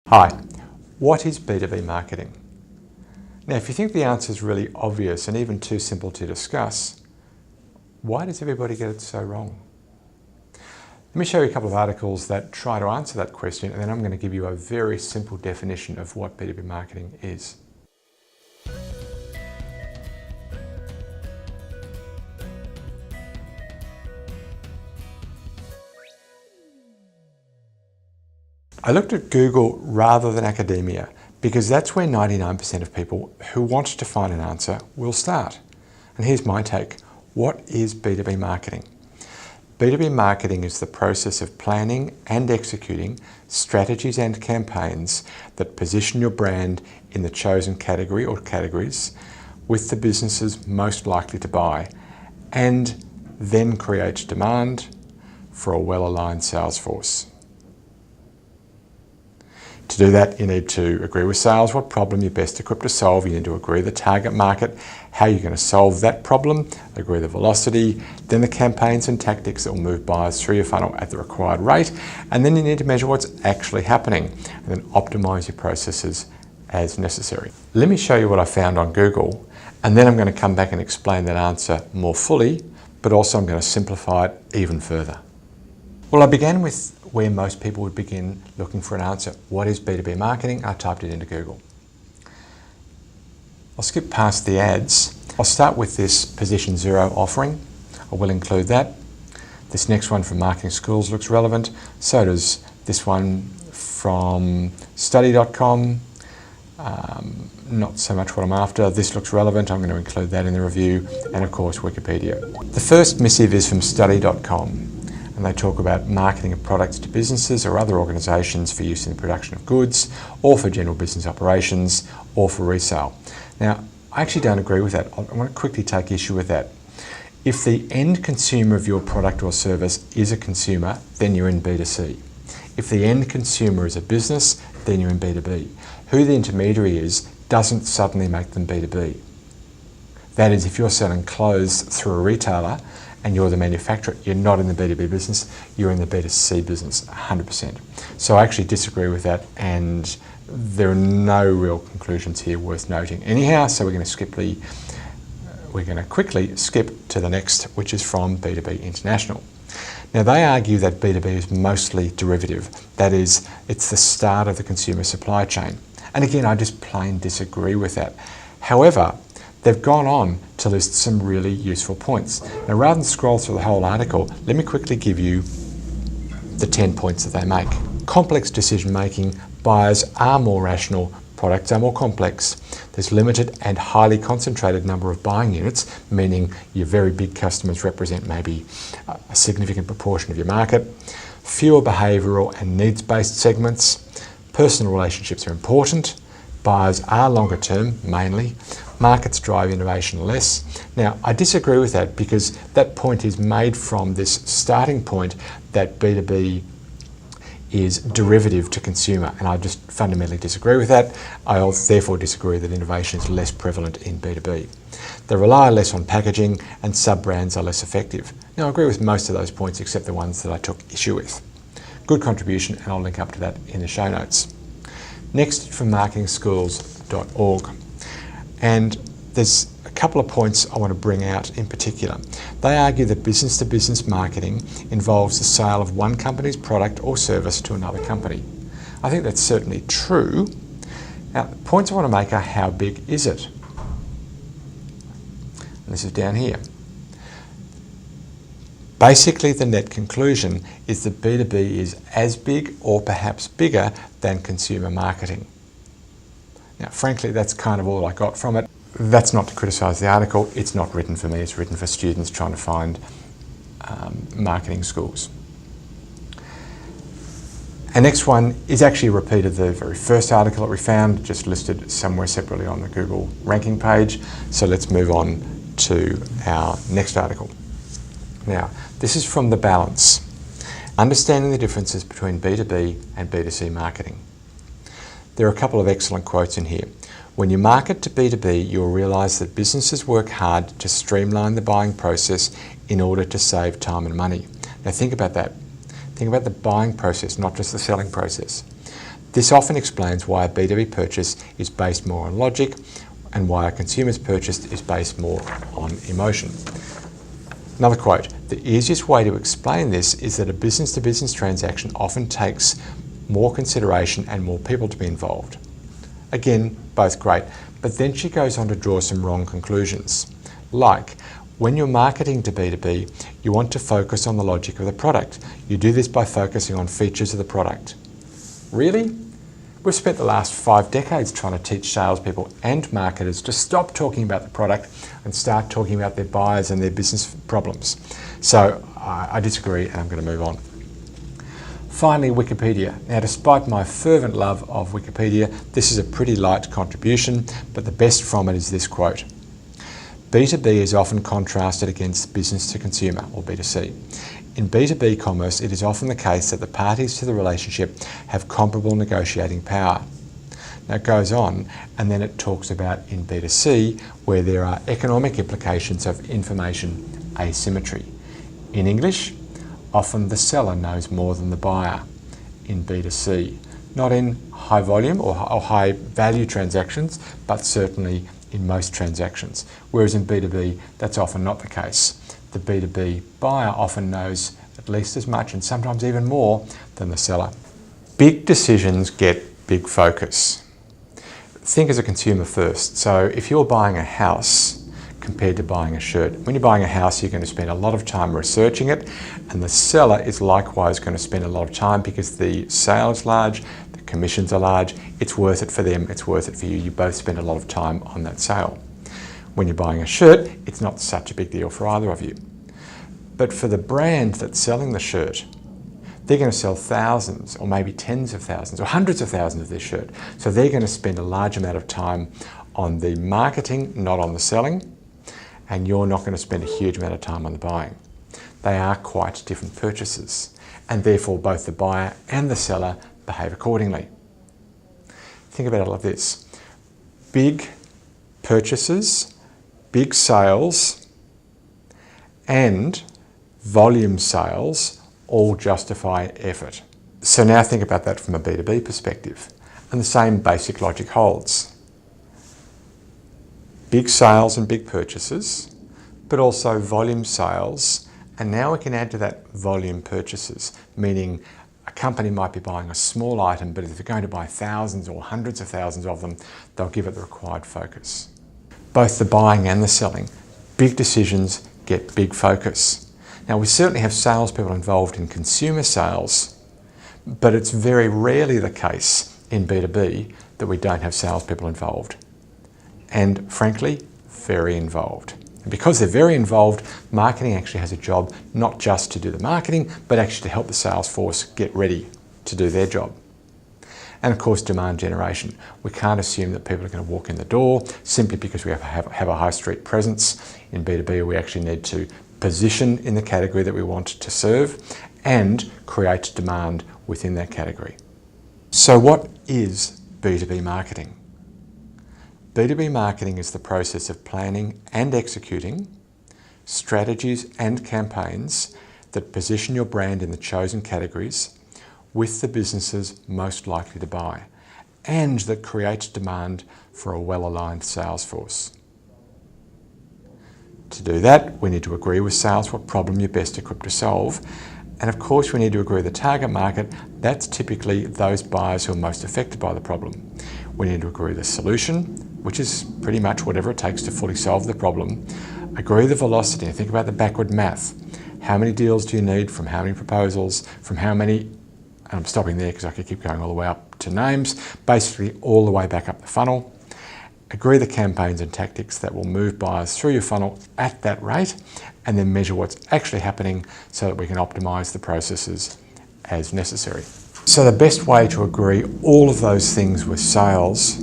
Hi, what is B2B marketing? Now, if you think the answer is really obvious and even too simple to discuss, why does everybody get it so wrong? Let me show you a couple of articles that try to answer that question, and then I'm going to give you a very simple definition of what B2B marketing is. I looked at Google rather than academia because that's where 99% of people who want to find an answer will start. And here's my take. What is B2B marketing? B2B marketing is the process of planning and executing strategies and campaigns that position your brand in the chosen category or categories with the businesses most likely to buy, and then create demand for a well-aligned sales force. To do that, you need to agree with sales what problem you're best equipped to solve. You need to agree the target market, how you're going to solve that problem, agree the velocity, then the campaigns and tactics that will move buyers through your funnel at the required rate, and then you need to measure what's actually happening and then optimize your processes as necessary. Let me show you what I found on Google, and then I'm going to come back and explain that answer more fully, but also I'm going to simplify it even further. Well, I began with where most people would begin looking for an answer. What is B2B marketing? I typed it into Google. I'll skip past the ads. I'll start with this Position Zero offering. I will include that. This next one from Marketing Schools looks relevant. So does this one from study.com. Not so much what I'm after. This looks relevant. I'm going to include that in the review. And of course, Wikipedia. The first missive is from study.com. And they talk about marketing of products to businesses or other organisations for use in the production of goods, or for general business operations, or for resale. Now, I actually don't agree with that. I want to quickly take issue with that. If the end consumer of your product or service is a consumer, then you're in B2C. If the end consumer is a business, then you're in B2B. Who the intermediary is doesn't suddenly make them B2B. That is, if you're selling clothes through a retailer, and you're the manufacturer, you're not in the B2B business, you're in the B2C business, 100%. So I actually disagree with that, and there are no real conclusions here worth noting. Anyhow, so we're going to quickly skip to the next, which is from B2B International. Now, they argue that B2B is mostly derivative. That is, it's the start of the consumer supply chain. And again, I just plain disagree with that. However, they've gone on to list some really useful points. Now, rather than scroll through the whole article, let me quickly give you the 10 points that they make. Complex decision making, buyers are more rational, products are more complex. There's limited and highly concentrated number of buying units, meaning your very big customers represent maybe a significant proportion of your market. Fewer behavioural and needs-based segments. Personal relationships are important. Buyers are longer term, mainly. Markets drive innovation less. Now, I disagree with that because that point is made from this starting point that B2B is derivative to consumer, and I just fundamentally disagree with that. I also therefore disagree that innovation is less prevalent in B2B. They rely less on packaging, and sub-brands are less effective. Now, I agree with most of those points except the ones that I took issue with. Good contribution, and I'll link up to that in the show notes. Next, from marketingschools.org. And there's a couple of points I want to bring out in particular. They argue that business-to-business marketing involves the sale of one company's product or service to another company. I think that's certainly true. Now, the points I want to make are, how big is it? And this is down here. Basically, the net conclusion is that B2B is as big or perhaps bigger than consumer marketing. Now, frankly, that's kind of all I got from it. That's not to criticise the article. It's not written for me. It's written for students trying to find marketing schools. Our next one is actually a repeat of the very first article that we found, just listed somewhere separately on the Google ranking page. So let's move on to our next article. Now, this is from The Balance. Understanding the differences between B2B and B2C marketing. There are a couple of excellent quotes in here. When you market to B2B, you'll realise that businesses work hard to streamline the buying process in order to save time and money. Now think about that. Think about the buying process, not just the selling process. This often explains why a B2B purchase is based more on logic and why a consumer's purchase is based more on emotion. Another quote, the easiest way to explain this is that a business-to-business transaction often takes more consideration and more people to be involved. Again, both great, but then she goes on to draw some wrong conclusions. Like, when you're marketing to B2B, you want to focus on the logic of the product. You do this by focusing on features of the product. Really? We've spent the last 5 decades trying to teach salespeople and marketers to stop talking about the product and start talking about their buyers and their business problems. So I disagree, and I'm going to move on. Finally, Wikipedia. Now, despite my fervent love of Wikipedia, this is a pretty light contribution, but the best from it is this quote. B2B is often contrasted against business to consumer, or B2C. In B2B commerce, it is often the case that the parties to the relationship have comparable negotiating power. Now it goes on, and then it talks about in B2C, where there are economic implications of information asymmetry. In English, often the seller knows more than the buyer. In B2C, not in high volume or high value transactions, but certainly in most transactions. Whereas in B2B, that's often not the case. The B2B buyer often knows at least as much and sometimes even more than the seller. Big decisions get big focus. Think as a consumer first. So if you're buying a house compared to buying a shirt, when you're buying a house, you're going to spend a lot of time researching it, and the seller is likewise going to spend a lot of time because the sale is large, the commissions are large, it's worth it for them, it's worth it for you. You both spend a lot of time on that sale. When you're buying a shirt, it's not such a big deal for either of you. But for the brand that's selling the shirt, they're going to sell thousands or maybe tens of thousands or hundreds of thousands of this shirt. So they're going to spend a large amount of time on the marketing, not on the selling, and you're not going to spend a huge amount of time on the buying. They are quite different purchases, and therefore both the buyer and the seller behave accordingly. Think about it like this. Big purchases, big sales, and volume sales all justify effort. So now think about that from a B2B perspective, and the same basic logic holds. Big sales and big purchases, but also volume sales, and now we can add to that volume purchases, meaning a company might be buying a small item, but if they're going to buy thousands or hundreds of thousands of them, they'll give it the required focus. Both the buying and the selling, big decisions get big focus. Now, we certainly have salespeople involved in consumer sales, but it's very rarely the case in B2B that we don't have salespeople involved. And frankly, very involved. And because they're very involved, marketing actually has a job not just to do the marketing, but actually to help the sales force get ready to do their job. And of course, demand generation. We can't assume that people are going to walk in the door simply because we have a high street presence. In B2B, we actually need to position in the category that we want to serve and create demand within that category. So what is B2B marketing? B2B marketing is the process of planning and executing strategies and campaigns that position your brand in the chosen categories with the businesses most likely to buy, and that creates demand for a well-aligned sales force. To do that, we need to agree with sales what problem you're best equipped to solve. And of course, we need to agree with the target market. That's typically those buyers who are most affected by the problem. We need to agree the solution, which is pretty much whatever it takes to fully solve the problem. Agree the velocity, and think about the backward math. How many deals do you need from how many proposals, from how many, and I'm stopping there because I could keep going all the way up to names, basically all the way back up the funnel. Agree the campaigns and tactics that will move buyers through your funnel at that rate, and then measure what's actually happening so that we can optimize the processes as necessary. So the best way to agree all of those things with sales,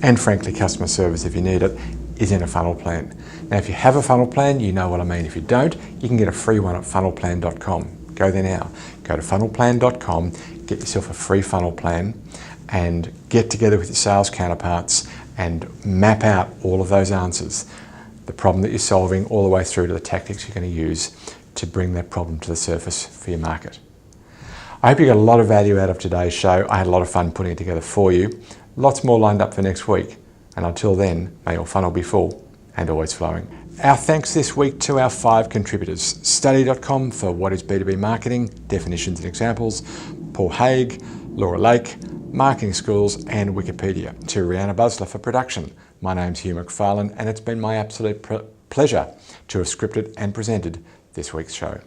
and frankly customer service if you need it, is in a funnel plan. Now if you have a funnel plan, you know what I mean. If you don't, you can get a free one at funnelplan.com. Go there now. Go to funnelplan.com, get yourself a free funnel plan, and get together with your sales counterparts and map out all of those answers, the problem that you're solving all the way through to the tactics you're going to use to bring that problem to the surface for your market. I hope you got a lot of value out of today's show. I had a lot of fun putting it together for you. Lots more lined up for next week. And until then, may your funnel be full and always flowing. Our thanks this week to our 5 contributors. Study.com for What is B2B Marketing, Definitions and Examples, Paul Haig, Laura Lake, Marketing Schools and Wikipedia. To Rihanna Busler for production. My name's Hugh McFarlane and it's been my absolute pleasure to have scripted and presented this week's show.